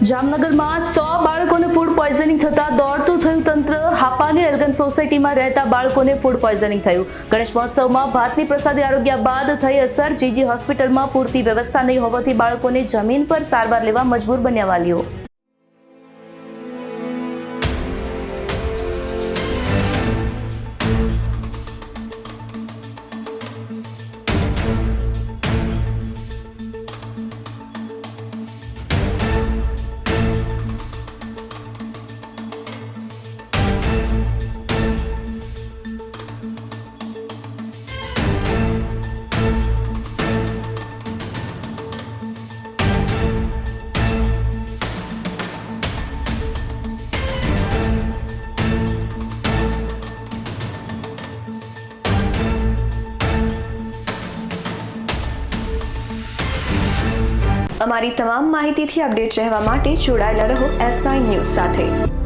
જામનગરમાં 100 બાળકોને food poisoning થતા દોડતું થયું તંત્ર. હાપાની એલ્ગન સોસાયટીમાં રહેતા બાળકોને ફૂડ પોઈઝનિંગ થયું. ગણેશ મહોત્સવમાં ભાતની પ્રસાદી આરોગ્ય બાદ થઈ અસર. જીજી હોસ્પિટલમાં પૂરતી વ્યવસ્થા નહીં હોવાથી બાળકોને જમીન પર સારવાર લેવા મજબૂર બન્યા વાલીઓ. અમારી તમામ માહિતીથી અપડેટ રહેવા માટે જોડાયેલા રહો S9 ન્યૂઝ સાથે.